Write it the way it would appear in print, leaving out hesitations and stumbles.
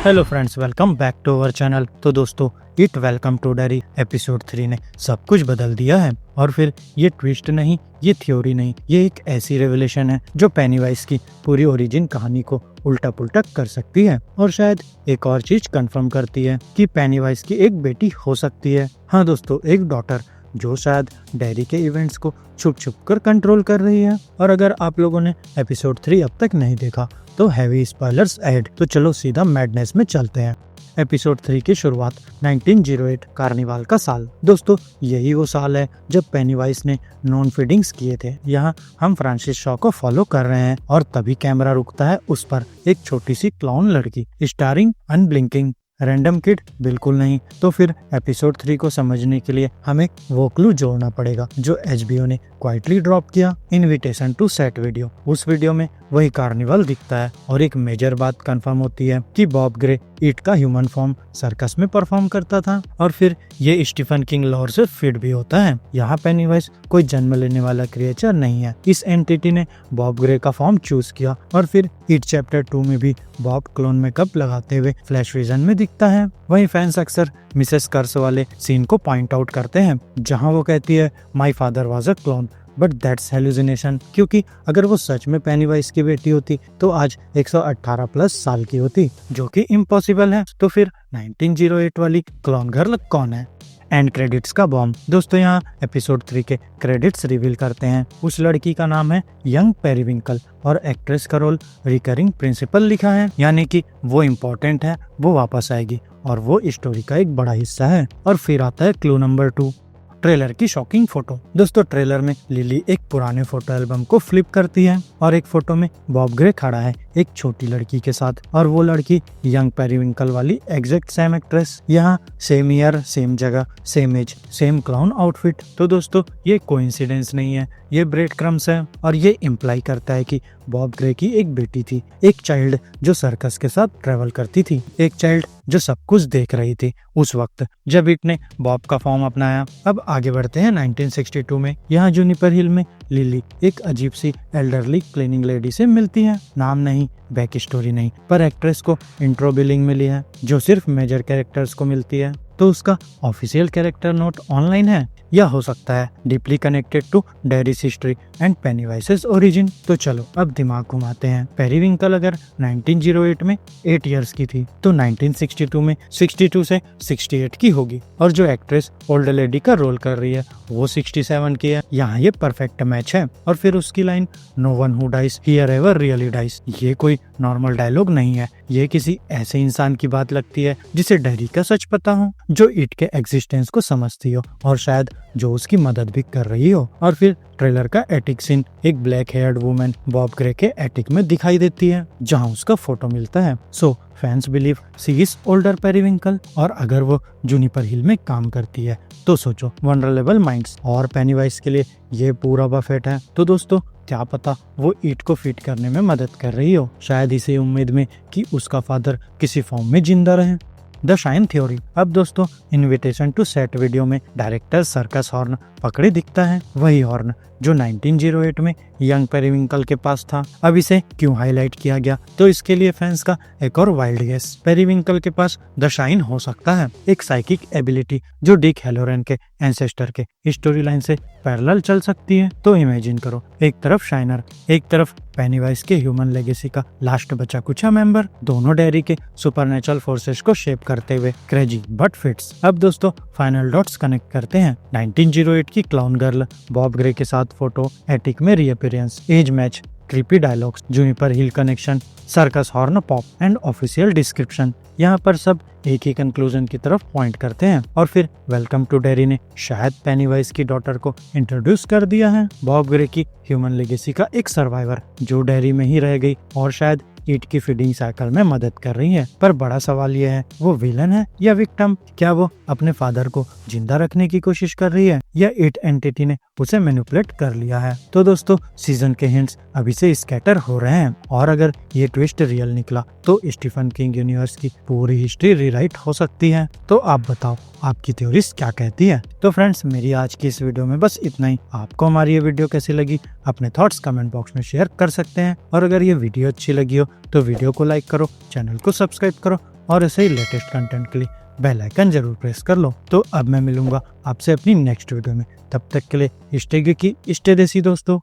Hello friends, welcome back to our channel. तो दोस्तों, it welcome to Derry episode 3 ने सब कुछ बदल दिया है। और फिर ये ट्विस्ट नहीं, ये थ्योरी नहीं, ये एक ऐसी रेवलेशन है जो पेनीवाइज की पूरी ओरिजिन कहानी को उल्टा पुल्टा कर सकती है। और शायद एक और चीज कंफर्म करती है कि पेनीवाइज की एक बेटी हो सकती है। हाँ दोस्तों, एक डॉटर जो शायद डेरी के इवेंट्स को छुप छुप कर कंट्रोल कर रही है। और अगर आप लोगों ने एपिसोड 3 अब तक नहीं देखा तो हैवी स्पॉयलर्स ऐड। तो चलो सीधा मैडनेस में चलते हैं। एपिसोड 3 की शुरुआत 1908 कार्निवाल का साल। दोस्तों, यही वो साल है जब पेनीवाइज ने नॉन फीडिंग्स किए थे। यहाँ हम फ्रांसिस शॉ को फॉलो कर रहे हैं और तभी कैमरा रुकता है उस पर, एक छोटी सी क्लाउन लड़की स्टारिंग अनब्लिंकिंग रैंडम किड बिल्कुल नहीं। तो फिर एपिसोड 3 को समझने के लिए हमें वो क्लू जोड़ना पड़ेगा जो HBO ने क्वाइटली ड्रॉप किया, इनविटेशन टू सेट वीडियो। उस वीडियो में वही कार्निवल दिखता है और एक मेजर बात कंफर्म होती है कि बॉब ग्रे इट का ह्यूमन फॉर्म सर्कस में परफॉर्म करता था। और फिर ये स्टीफन किंग लॉर से फिट भी होता है। यहाँ पेनीवाइज कोई जन्म लेने वाला क्रिएचर नहीं है। इस एंटिटी ने बॉब ग्रे का फॉर्म चूज किया। और फिर इट चैप्टर 2 में भी बॉब क्लोन मेकअप लगाते हुए फ्लैश विजन में दिखता है। वही फैंस अक्सर मिसेस कर्स वाले सीन को पॉइंट आउट करते हैं जहाँ वो कहती है my father was a clone but that's hallucination. क्योंकि अगर वो सच में पेनीवाइज की बेटी होती तो आज 118 प्लस साल की होती, जो कि इम्पॉसिबल है। तो फिर 1908 वाली क्लोन गर्ल कौन है? एंड क्रेडिट्स का बॉम्ब। दोस्तों, यहाँ एपिसोड 3 के क्रेडिट्स रिवील करते हैं। उस लड़की का नाम है यंग पेरीविंकल और एक्ट्रेस का रोल रिकरिंग प्रिंसिपल लिखा है, यानी कि वो इम्पोर्टेंट है, वो वापस आएगी और वो स्टोरी का एक बड़ा हिस्सा है। और फिर आता है क्लू नंबर 2, ट्रेलर की शॉकिंग फोटो। दोस्तों, ट्रेलर में लिली एक पुराने फोटो एल्बम को फ्लिप करती है और एक फोटो में बॉब ग्रे खड़ा है एक छोटी लड़की के साथ, और वो लड़की यंग पेरीविंकल वाली एग्जैक्ट सेम एक्ट्रेस। यहाँ सेम ईयर, सेम जगह, same age, same clown outfit. तो दोस्तों, ये कोइंसिडेंस नहीं है, ये ब्रेड क्रम्स है। और ये इम्प्लाई करता है कि बॉब ग्रे की एक बेटी थी, एक चाइल्ड जो सर्कस के साथ ट्रेवल करती थी, एक चाइल्ड जो सब कुछ देख रही थी उस वक्त जब इट ने बॉब का फॉर्म अपनाया। अब आगे बढ़ते हैं 1962 में। यहाँ जूनिपर हिल में लिली एक अजीब सी एल्डरली क्लीनिंग लेडी से मिलती है। नाम नहीं, बैक स्टोरी नहीं, पर एक्ट्रेस को इंट्रो बिलिंग मिली है जो सिर्फ मेजर कैरेक्टर्स को मिलती है। तो उसका ऑफिशियल कैरेक्टर नोट ऑनलाइन है या हो सकता है deeply connected to Derry's history and Pennywise origin. तो चलो अब दिमाग घुमाते हैं। पेरीविंकल अगर 1908 में 8 इयर्स की थी तो 1962 में 62 से 68 की होगी। और जो एक्ट्रेस ओल्ड लेडी का रोल कर रही है वो 67 की है। यहाँ ये परफेक्ट मैच है। और फिर उसकी line no one who dies here ever really dies, ये कोई नॉर्मल डायलॉग नहीं है, ये किसी ऐसे इंसान की बात लगती है जिसे डेरी का सच पता हो, जो इट के एग्जिस्टेंस को समझती हो और शायद जो उसकी मदद भी कर रही हो। और फिर ट्रेलर का एटिक सीन, एक black haired women Bob Gray के एटिक में दिखाई देती है जहां उसका फोटो मिलता है। So fans believe she is older Periwinkle. और अगर वो जूनिपर हिल में काम करती है तो सोचो, वनरेबल माइंड्स और पेनीवाइज के लिए ये पूरा बफेट है। तो दोस्तों, क्या पता वो ईट को फिट करने में मदद कर रही हो, शायद इसी उम्मीद में कि उसका फादर किसी फॉर्म में जिंदा रहे। The shine theory. अब दोस्तों, इनविटेशन टू सेट वीडियो में डायरेक्टर सर्कस हॉर्न पकड़े दिखता है, वही हॉर्न जो 1908 में यंग पेरीविंकल के पास था। अब इसे क्यों हाईलाइट किया गया? तो इसके लिए फैंस का एक और वाइल्ड गेस, पेरीविंकल के पास द शाइन हो सकता है, एक साइकिक एबिलिटी जो डिक हैलोरेन के एंसेस्टर के स्टोरी लाइन से पैरेलल चल सकती है। तो इमेजिन करो, एक तरफ शाइनर, एक तरफ पेनीवाइज के ह्यूमन लेगेसी का लास्ट बचा कुछ मेंबर, दोनों डेरी के सुपरनेचुरल फोर्सेस को शेप करते हुए क्रेजी बट फिट्स। अब दोस्तों, फाइनल डॉट्स कनेक्ट करते हैं। 1908 की क्लाउन गर्ल, बॉब ग्रे के साथ फोटो, एटिक में reappearance, age match, creepy dialogues, Juniper hill connection, circus horn pop and official description. यहाँ पर सब एक ही कंक्लूजन की तरफ पॉइंट करते हैं। और फिर वेलकम टू डेरी ने शायद पेनीवाइज की डॉटर को इंट्रोड्यूस कर दिया है, बॉब ग्रे की ह्यूमन लेगेसी का एक सर्वाइवर जो डेरी में ही रह गई और शायद ईट की फीडिंग साइकिल में मदद कर रही है। पर बड़ा सवाल यह है, वो विलन है या विक्टिम? क्या वो अपने फादर को जिंदा रखने की कोशिश कर रही है या ईट एंटिटी ने उसे मैनिपुलेट कर लिया है? तो दोस्तों, सीजन के हिंट्स अभी से स्कैटर हो रहे हैं और अगर ये ट्विस्ट रियल निकला तो स्टीफन किंग यूनिवर्स की पूरी हिस्ट्री रीराइट हो सकती है। तो आप बताओ, आपकी थ्योरीज क्या कहती है? तो फ्रेंड्स, मेरी आज की इस वीडियो में बस इतना ही। आपको हमारी ये वीडियो कैसी लगी अपने थॉट्स कमेंट बॉक्स में शेयर कर सकते हैं। और अगर ये वीडियो अच्छी लगी हो तो वीडियो को लाइक करो, चैनल को सब्सक्राइब करो और ऐसे ही लेटेस्ट कंटेंट के लिए बेल आइकन जरूर प्रेस कर लो। तो अब मैं मिलूंगा आपसे अपनी नेक्स्ट वीडियो में, तब तक के लिए स्टे geeky, स्टे देसी दोस्तों।